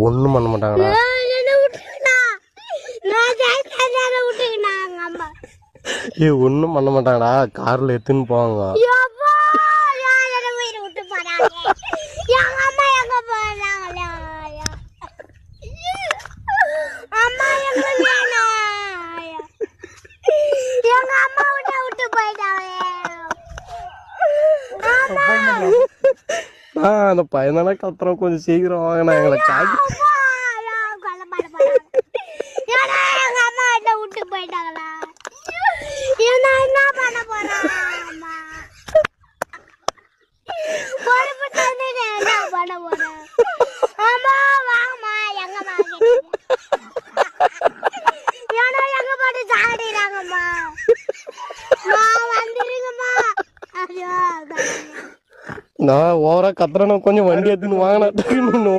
ஒண்ணும் பண்ண மாட்டாங்கடா. ஒண்ணும் பண்ண மாட்டாங்கடா, கார்ல எடுத்துன்னு போவாங்க. அந்த பையனால கத்துறோம், கொஞ்சம் சீக்கிரம் வாங்கினா எங்களை காக்கி. நான் ஓவரா கத்துறேன்னு கொஞ்சம் வண்டி எடுத்துன்னு வாங்கினா